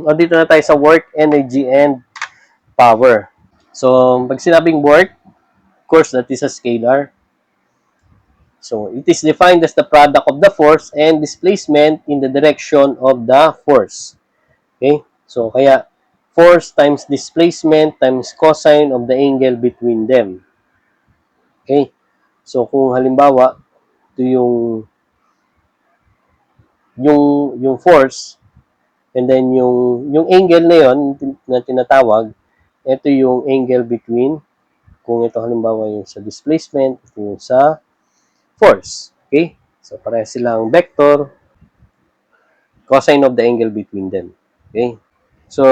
O, dito na tayo sa work, energy, and power. So, pag sinabing work, of course, that is a scalar. So, it is defined as the product of the force and displacement in the direction of the force. Okay? So, kaya, force times displacement times cosine of the angle between them. Okay? So, kung halimbawa, ito yung force, and then yung angle na yon na tinatawag, ito yung angle between, kung ito halimbawa yung sa displacement, ito yung sa force. Okay? So, pareha silang vector, cosine of the angle between them. Okay? So,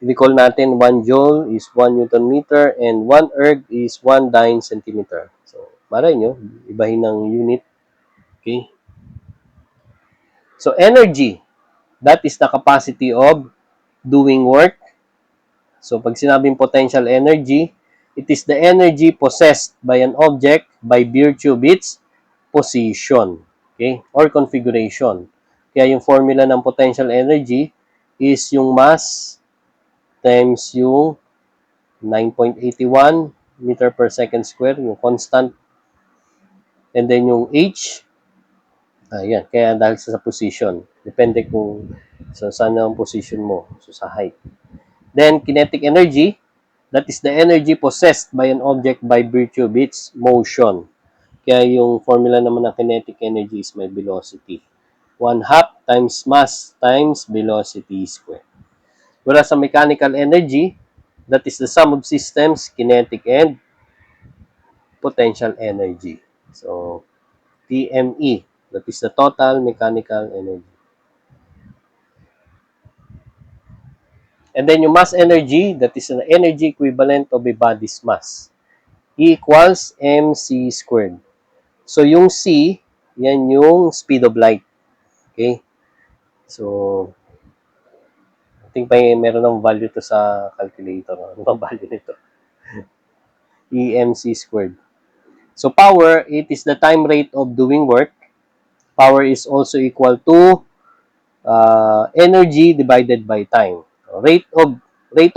recall natin 1 joule is 1 Newton meter and 1 erg is 1 dyne centimeter. So, maray nyo, ibahin ng unit. Okay? So, energy, that is the capacity of doing work. So, pag sinabing potential energy, it is the energy possessed by an object by virtue of its position, okay, or configuration. Kaya yung formula ng potential energy is yung mass times yung 9.81 meter per second square, yung constant, and then yung H, ayan, kaya dahil sa position. Depende kung saan ang position mo, so sa height. Then, kinetic energy, that is the energy possessed by an object by virtue of its motion. Kaya yung formula naman ng kinetic energy is may velocity. 1/2 times mass times velocity squared. Whereas sa mechanical energy, that is the sum of systems, kinetic and potential energy. So, TME, that is the total mechanical energy. And then yung mass energy, that is an energy equivalent of a body's mass. E equals mc squared. So, yung c, yan yung speed of light. Okay? So, I think meron ng value to sa calculator. Ano bang value nito? EMC squared. So, power, it is the time rate of doing work. Power is also equal to energy divided by time. Rate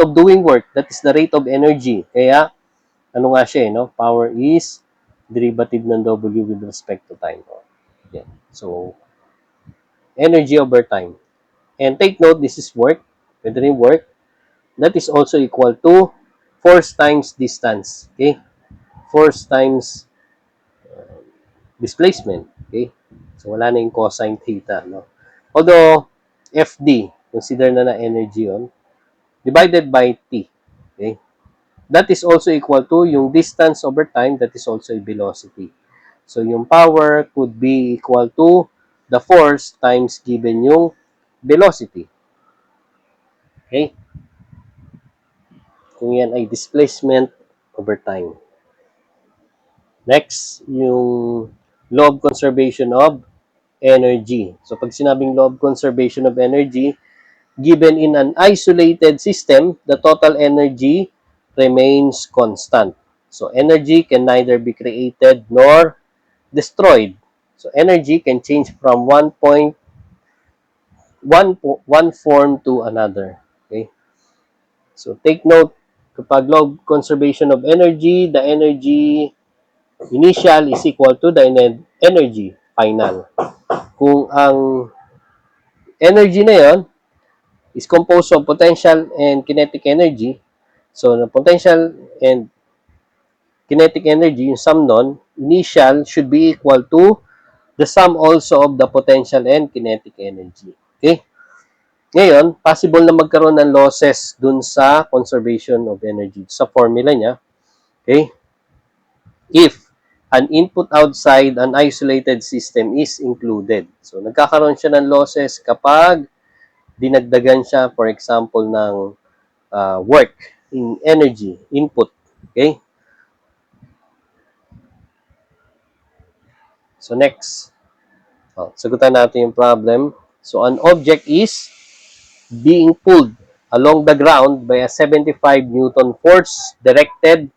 of doing work, that is the rate of energy. Kaya, ano nga siya, no? Power is derivative ng W with respect to time. Yeah. So, energy over time. And take note, this is work. Pwede rin work. That is also equal to force times distance. Okay? Force times displacement. Okay? So, wala na yung cosine theta. No? Although, FD, consider na energy yun, divided by T. Okay? That is also equal to yung distance over time, that is also a velocity. So, yung power could be equal to the force times given yung velocity. Okay? Kung yan ay displacement over time. Next, yung law of conservation of energy. So, pag sinabing law of conservation of energy, given in an isolated system, the total energy remains constant. So, energy can neither be created nor destroyed. So, energy can change from one form to another. Okay? So, take note, kapag law of conservation of energy, the energy initial is equal to the energy final. Kung ang energy na yon is composed of potential and kinetic energy, so the potential and kinetic energy, yung sum nun, initial should be equal to the sum also of the potential and kinetic energy. Okay? Ngayon, possible na magkaroon ng losses dun sa conservation of energy. Sa formula niya, okay? If an input outside an isolated system is included. So, nagkakaroon siya ng losses kapag dinagdagan siya, for example, ng work in energy, input. Okay? So, next. Sagutan natin yung problem. So, an object is being pulled along the ground by a 75 Newton force directed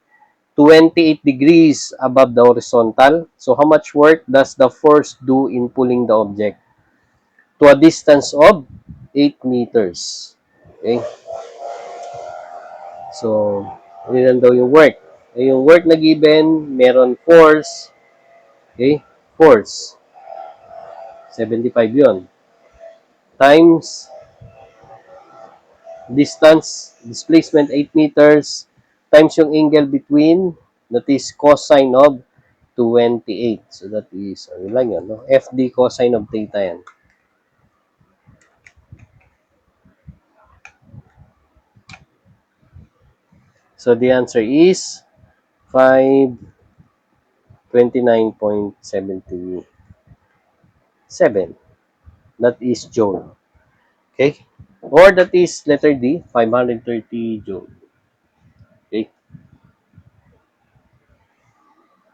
28 degrees above the horizontal. So, how much work does the force do in pulling the object? To a distance of 8 meters. Okay? So, yun daw yung work. Yung work na given, meron force. Okay? Force. 75 yun. Times distance, displacement 8 meters, times yung angle between, that is cosine of 28. So, that is, ano lang yun, no? FD cosine of theta yan. So, the answer is 529.77. That is joule. Okay? Or that is letter D, 530 joule. Okay?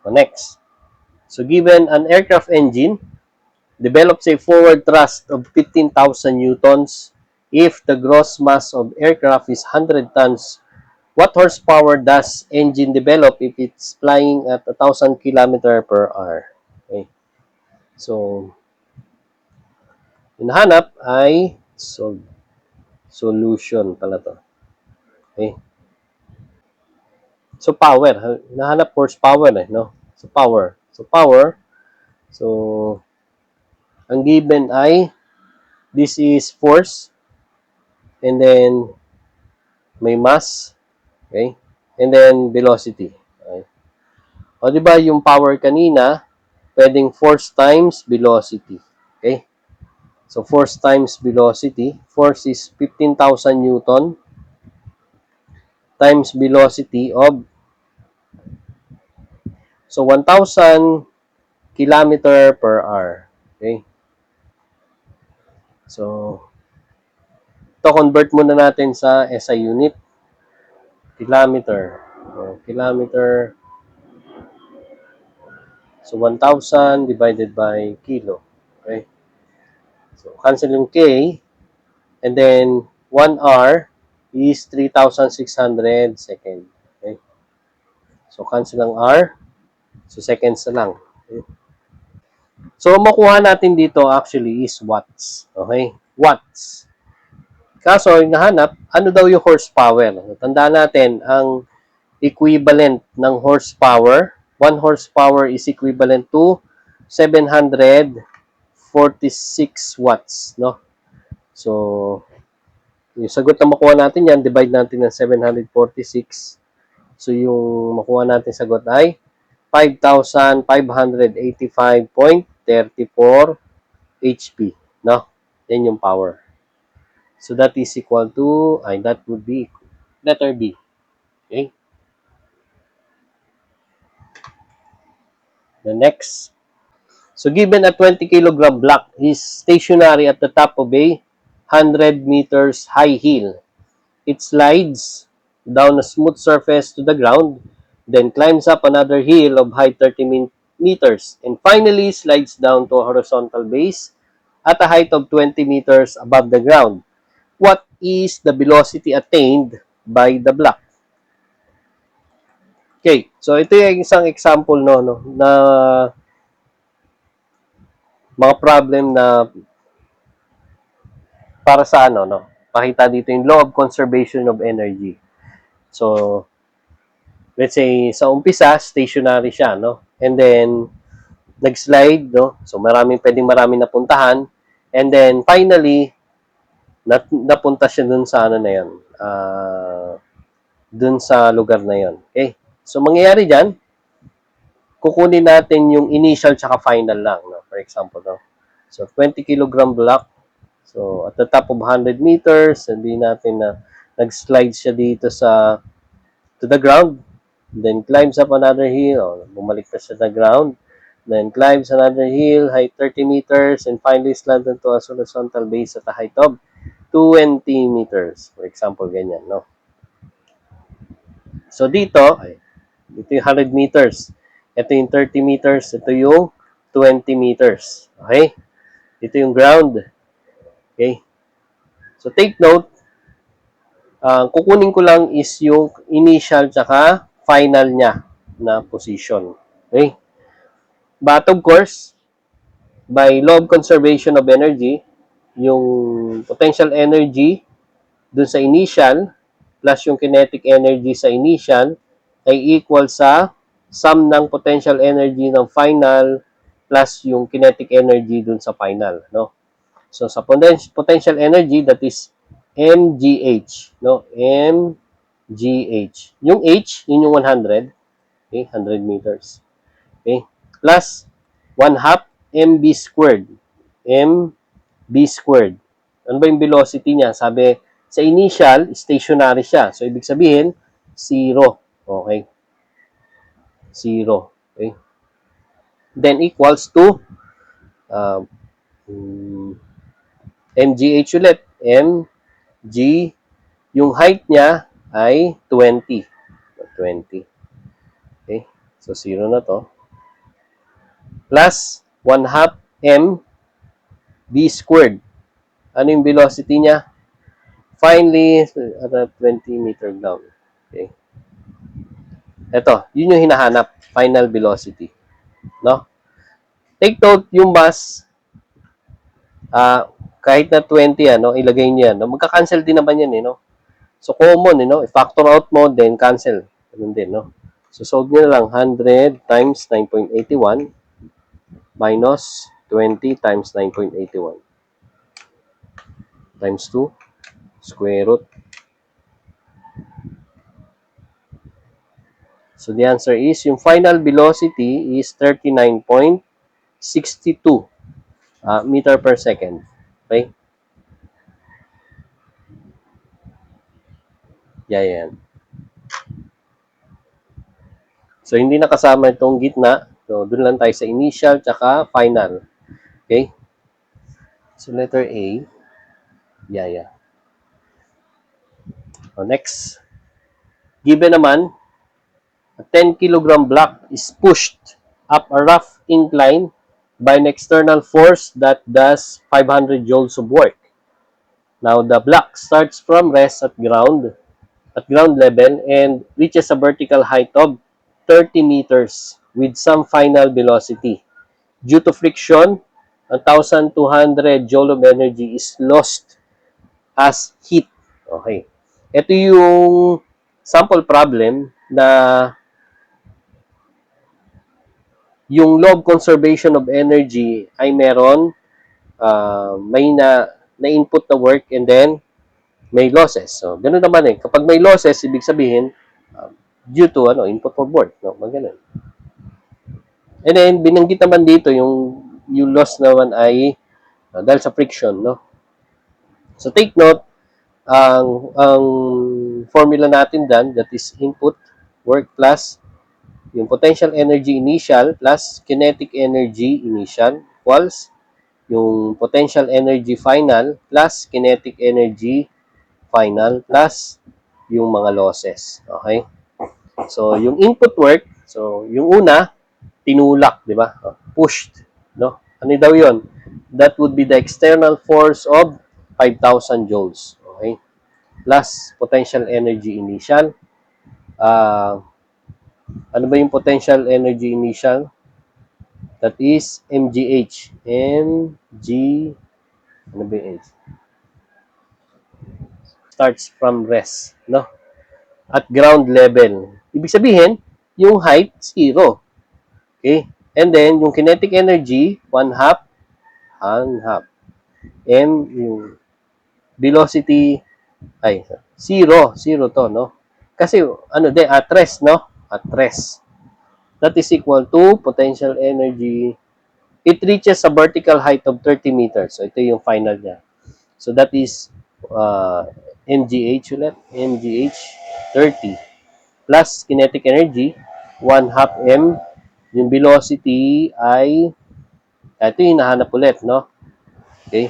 So, next. So, given an aircraft engine develops a forward thrust of 15,000 newtons if the gross mass of aircraft is 100 tons. What horsepower does engine develop if it's flying at 1,000 km per hour? Okay. So, hinahanap ay solution pala to. Okay. So, power. Hinahanap horsepower no? So, power. So, ang given ay this is force and then may mass. Okay? And then velocity. Okay? O, di ba yung power kanina, pwedeng force times velocity. Okay? So, force times velocity. Force is 15,000 Newton times velocity of, so 1,000 kilometer per hour. Okay? So, ito convert muna natin sa SI unit. Kilometer. So, kilometer. So, 1,000 divided by kilo. Okay? So, cancel yung K. And then, 1 hour is 3,600 seconds. Okay? So, cancel ang hour. So, seconds na lang. Okay? So, makuha natin dito actually is watts. Okay? Watts. Kaso, nahanap, ano daw yung horsepower? Tandaan natin, ang equivalent ng horsepower, 1 horsepower is equivalent to 746 watts. No? So, yung sagot na makuha natin yan, divide natin ng 746. So, yung makuha natin sagot ay 5,585.34 HP. No? Yan yung power. So, that is equal to, that would be letter B. Okay? The next. So, given a 20 kilogram block is stationary at the top of a 100 meters high hill. It slides down a smooth surface to the ground, then climbs up another hill of height 30 meters, and finally slides down to a horizontal base at a height of 20 meters above the ground. What is the velocity attained by the block? Okay, so ito yung isang example no na mga problem na para sa no. Makita dito yung law of conservation of energy. So, let's say sa umpisa stationary siya no. And then nag-slide no. So, maraming napuntahan. And then finally napunta siya dun sa ano na 'yon. Dun sa lugar na 'yon. Okay? So, mangyayari diyan, kukunin natin yung initial tsaka final lang no. For example no. So, 20 kilogram block. So, at the top of 100 meters, sabihin natin na nag-slide siya dito to the ground, then climbs up another hill, bumalik na siya sa ground, then climbs another hill, height 30 meters, and finally slides into a horizontal base at a height of 20 meters. For example, ganyan, no? So, dito yung 100 meters. Ito yung 30 meters. Ito yung 20 meters. Okay? Ito yung ground. Okay? So, take note, kukunin ko lang is yung initial tsaka final niya na position. Okay? But of course, by law of conservation of energy, yung potential energy dun sa initial plus yung kinetic energy sa initial ay equal sa sum ng potential energy ng final plus yung kinetic energy dun sa final, no? So sa potential energy, that is mgh, no? mgh. Yung h, yun yung 100, okay? 100 meters. Okay? Plus 1 half mb squared. mb squared. Ano ba yung velocity niya? Sabi, sa initial, stationary siya. So, ibig sabihin, 0. Okay? 0. Okay? Then, equals to uh, mgh ulit. mg, yung height niya ay 20. 20. Okay? So, 0 na to. Plus 1 half m b squared. Ano yung velocity niya? Finally, at a 20-meter down. Okay. Ito, yun yung hinahanap, final velocity. No? Take note, yung bus, kahit na 20, ilagay niyo yan. No? Magka-cancel din naman yan, no? So, common, i-factor out mo, then cancel. Ganun din, no? So, solve nyo na lang, 100 times 9.81 minus 20 times 9.81 times 2 square root. So, the answer is, yung final velocity is 39.62 meter per second. Okay? Yan. So, hindi nakasama itong gitna. So, dun lang tayo sa initial tsaka final. Okay? So, letter A. Yeah. So, next. Given naman, a 10 kilogram block is pushed up a rough incline by an external force that does 500 joules of work. Now, the block starts from rest at ground level and reaches a vertical height of 30 meters with some final velocity. Due to friction, 1,200 joule of energy is lost as heat. Okay. Ito yung sample problem na yung law of conservation of energy ay meron may na input na work and then may losses. So, ganun naman eh. Kapag may losses, ibig sabihin, due to input of work. No? Ganun. And then, binanggit naman dito, yung loss naman ay dahil sa friction. No? So, take note, ang formula natin dyan, that is input work plus yung potential energy initial plus kinetic energy initial equals yung potential energy final plus kinetic energy final plus yung mga losses. Okay? So, yung input work, so, yung una, tinulak, di ba? Pushed, no? Ano daw yon? That would be the external force of 5,000 joules. Okay? Plus potential energy initial. Ano ba yung potential energy initial? That is mgh. Ano ba yung H? Starts from rest, no? At ground level. Ibig sabihin, yung height, 0. Okay? And then, yung kinetic energy, 1 half. M, yung velocity, ay, 0. 0 to, no? Kasi, at rest, no? At rest. That is equal to potential energy. It reaches a vertical height of 30 meters. So, ito yung final niya. So, that is mgh ulit. mgh, 30. Plus kinetic energy, 1 half m. Yung velocity ay, ito yung hinahanap ulit, no? Okay?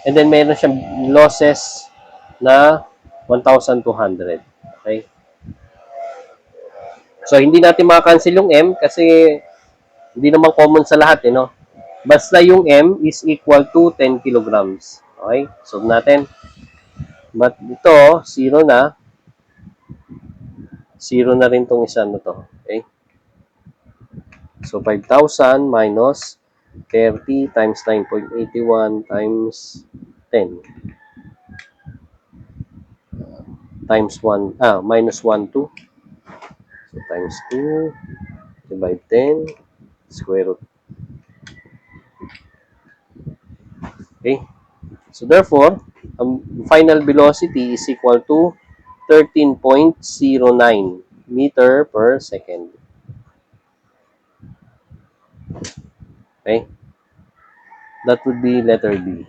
And then, meron siyang losses na 1,200. Okay? So, hindi natin makacancel yung m kasi hindi naman common sa lahat, no? Basta yung m is equal to 10 kilograms. Okay? Solve natin. But ito, 0 na. 0 na rin tong isa na to. Okay? So, 5,000 minus 30 times 9.81 times 10 times 1, minus 1, 2. So, times 2, divide 10, square root. Okay? So, therefore, final velocity is equal to 13.09 meter per second. Okay? That would be letter B.